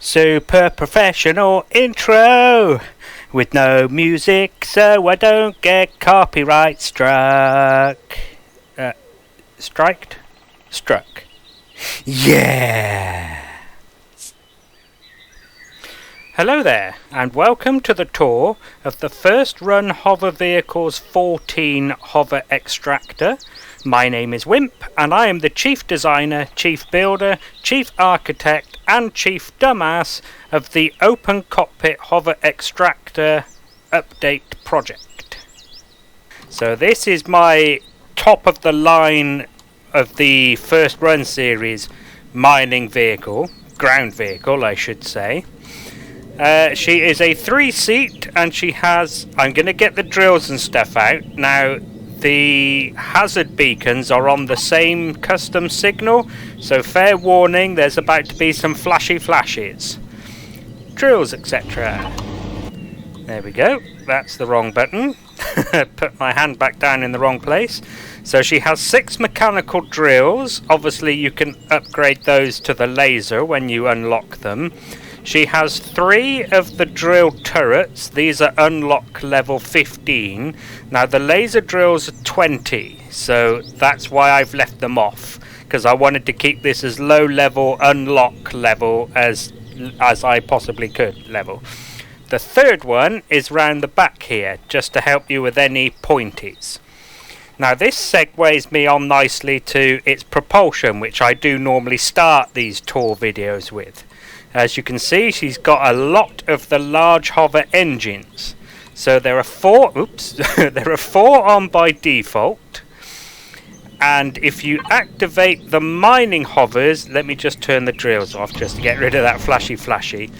Super professional intro with no music so I don't get copyright struck. Struck. Yeah! Hello there, and welcome to the tour of the first run Hover Vehicles 14 Hover Extractor. My name is Wimp, and I am the Chief Designer, Chief Builder, Chief Architect, and Chief Dumbass of the Open Cockpit Hover Extractor Update project. So this is my top of the line of the first run series mining vehicle, ground vehicle I should say. She is a 3-seat and she has, I'm going to get the drills and stuff out. Now the hazard beacons are on the same custom signal, so fair warning, there's about to be some flashes. Drills, etc. There we go, that's the wrong button. Put my hand back down in the wrong place. So she has 6 mechanical drills. Obviously you can upgrade those to the laser when you unlock them. She has 3 of the drill turrets. These are unlock level 15. Now the laser drills are 20, so that's why I've left them off, because I wanted to keep this as low level, unlock level as I possibly could level. The third one is round the back here, just to help you with any pointies. Now this segues me on nicely to its propulsion, which I do normally start these tour videos with. As you can see, she's got a lot of the large hover engines. So there are 4 there are 4 on by default. And if you activate the mining hovers, let me just turn the drills off just to get rid of that flashy.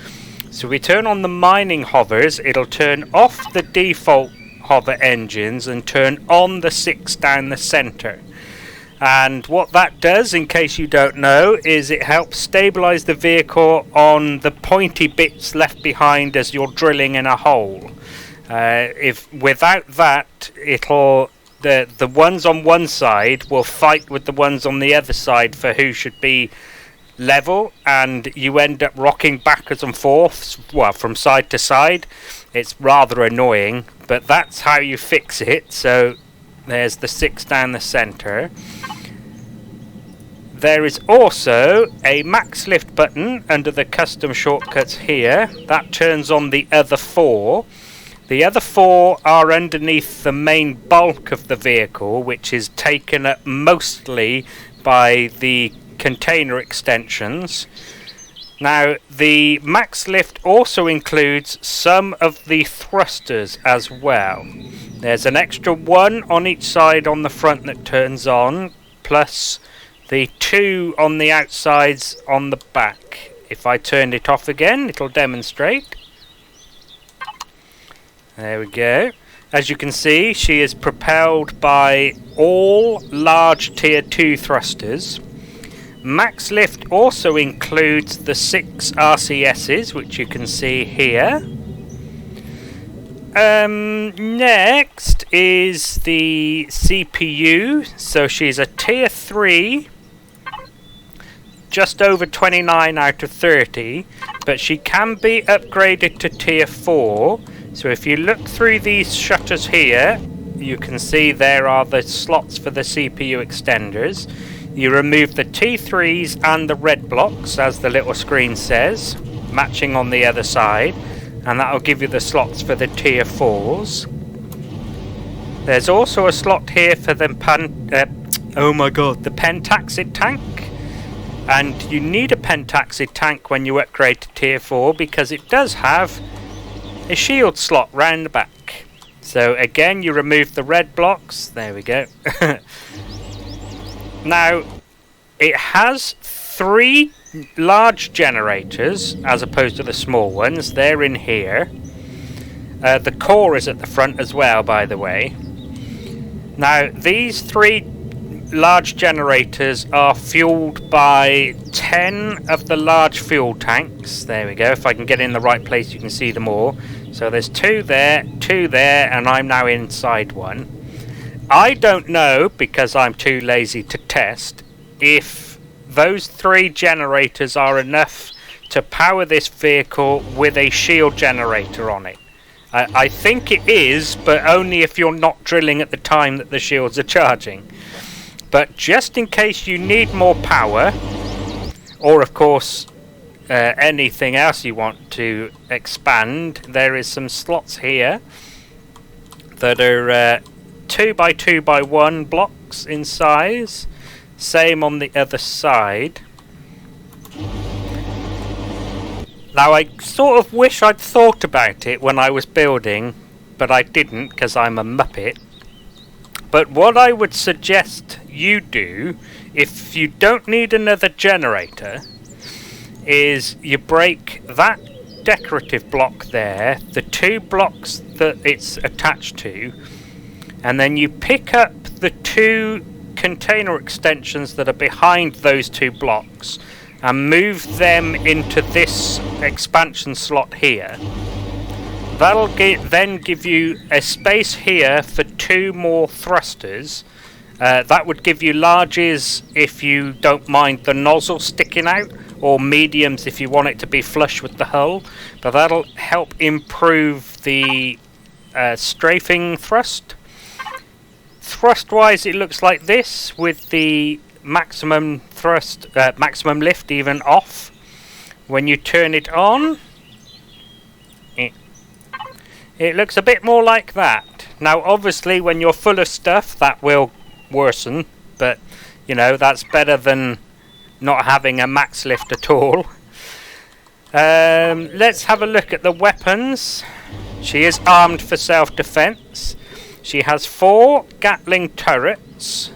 So we turn on the mining hovers, it'll turn off the default hover engines and turn on the 6 down the center. And what that does, in case you don't know, is it helps stabilize the vehicle on the pointy bits left behind as you're drilling in a hole. If without that, the ones on one side will fight with the ones on the other side for who should be level, and you end up rocking backwards and forths, well, from side to side. It's rather annoying, but that's how you fix it. So there's the 6 down the center. There is also a max lift button under the custom shortcuts here. That turns on the other 4. The other 4 are underneath the main bulk of the vehicle, which is taken up mostly by the container extensions. Now the max lift also includes some of the thrusters as well. There's an extra 1 on each side on the front that turns on, plus the 2 on the outsides on the back. If I turn it off again, it'll demonstrate. There we go. As you can see, she is propelled by all large tier 2 thrusters. Max lift also includes the 6 RCSs, which you can see here. Next is the CPU. So she's a tier 3, just over 29 out of 30, but she can be upgraded to tier 4. So if you look through these shutters here, you can see there are the slots for the CPU extenders. You remove the T3s and the red blocks, as the little screen says, matching on the other side, and that will give you the slots for the tier 4s. There's also a slot here for the pentaxid tank, and you need a pentaxid tank when you upgrade to tier 4 because it does have a shield slot round the back. So again, you remove the red blocks. There we go. Now, it has 3 large generators as opposed to the small ones. They're in here. The core is at the front as well, by the way. Now, these 3 large generators are fueled by 10 of the large fuel tanks. There we go. If I can get in the right place, you can see them all. So there's 2 there, 2 there, and I'm now inside one. I don't know, because I'm too lazy to test, if those 3 generators are enough to power this vehicle with a shield generator on it. I think it is, but only if you're not drilling at the time that the shields are charging. But just in case you need more power, or of course anything else you want to expand, there is some slots here that are 2x2x1 blocks in size. Same on the other side. Now I sort of wish I'd thought about it when I was building, but I didn't because I'm a muppet. But what I would suggest you do, if you don't need another generator, is you break that decorative block there, the 2 blocks that it's attached to, and then you pick up the 2 container extensions that are behind those 2 blocks and move them into this expansion slot here. That'll then give you a space here for 2 more thrusters. That would give you larges if you don't mind the nozzle sticking out, or mediums if you want it to be flush with the hull. But that'll help improve the strafing thrust. Thrust-wise, it looks like this, with the maximum thrust, maximum lift even off. When you turn it on, it looks a bit more like that. Now obviously when you're full of stuff that will worsen, but you know, that's better than not having a max lift at all. Let's have a look at the weapons. She is armed for self-defense. She has 4 Gatling turrets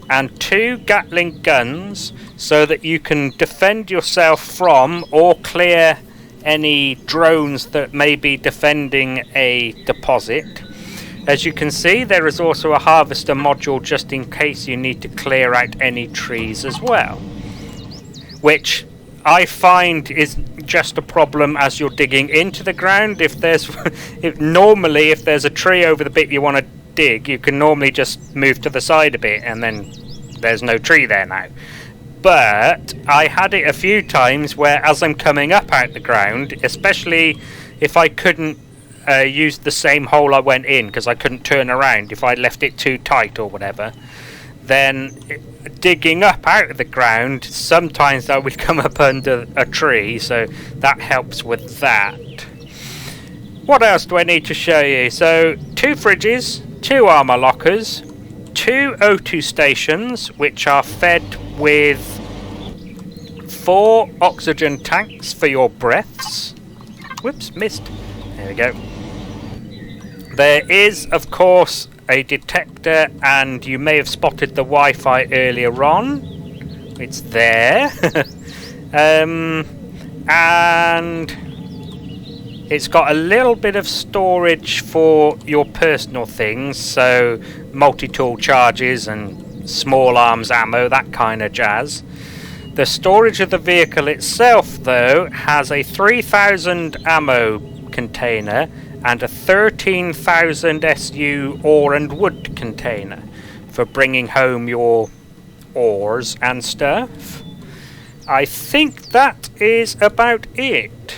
and 2 Gatling guns, so that you can defend yourself from or clear any drones that may be defending a deposit. As you can see, there is also a harvester module just in case you need to clear out any trees as well, which I find is just a problem as you're digging into the ground. If there's normally if there's a tree over the bit you want to dig, you can normally just move to the side a bit and then there's no tree there now. But I had it a few times where as I'm coming up out the ground, especially if I couldn't use the same hole I went in because I couldn't turn around if I left it too tight or whatever, then digging up out of the ground, sometimes I would come up under a tree, so that helps with that. What else do I need to show you? So 2 fridges, 2 armor lockers, 2 O2 stations which are fed with 4 oxygen tanks for your breaths. Whoops, missed. There we go. There is, of course, a detector, and you may have spotted the Wi-Fi earlier on. It's there. And it's got a little bit of storage for your personal things, so multi-tool charges and small arms ammo, that kind of jazz. The storage of the vehicle itself, though, has a 3,000 ammo container and a 13,000 SU ore and wood container for bringing home your ores and stuff. I think that is about it.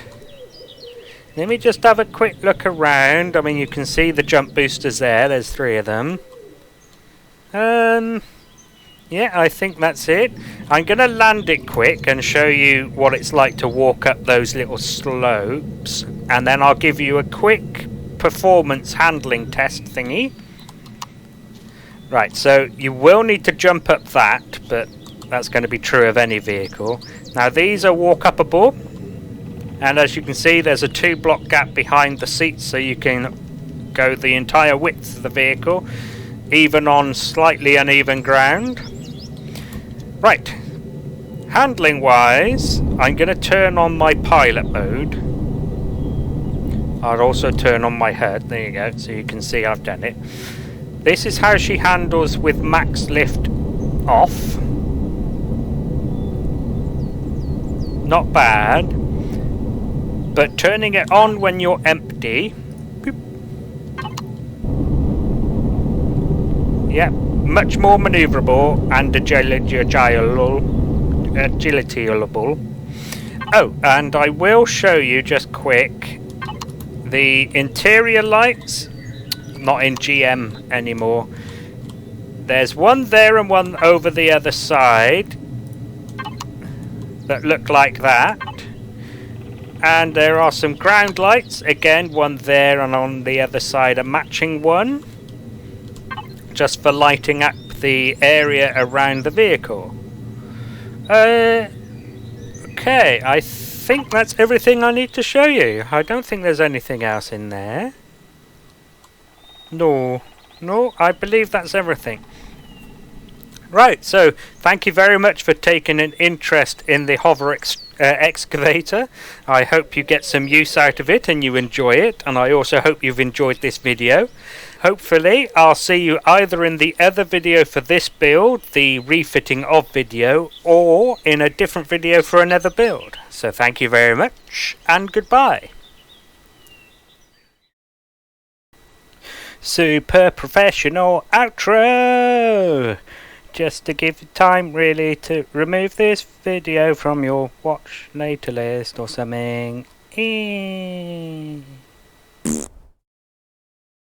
Let me just have a quick look around. I mean, you can see the jump boosters there. There's 3 of them. Yeah, I think that's it. I'm going to land it quick and show you what it's like to walk up those little slopes. And then I'll give you a quick performance handling test thingy. Right, so you will need to jump up that, but that's going to be true of any vehicle. Now these are walk-upable. And as you can see, there's a 2-block gap behind the seats, so you can go the entire width of the vehicle, even on slightly uneven ground. Right, handling wise, I'm going to turn on my pilot mode. I'll also turn on my HUD, there you go, so you can see I've done it. This is how she handles with max lift off. Not bad, but turning it on when you're empty, boop. Yeah, much more maneuverable and agility-able. Oh, and I will show you just quick the interior lights, not in GM anymore. There's one there and one over the other side that look like that. And there are some ground lights, again one there and on the other side a matching one, just for lighting up the area around the vehicle. Okay, I think that's everything I need to show you. I don't think there's anything else in there. No, I believe that's everything. Right, so thank you very much for taking an interest in the HoverExcavator. I hope you get some use out of it and you enjoy it, and I also hope you've enjoyed this video. Hopefully I'll see you either in the other video for this build, the refitting of video, or in a different video for another build. So thank you very much and goodbye. Super professional outro! Just to give you time really to remove this video from your watch later list or something.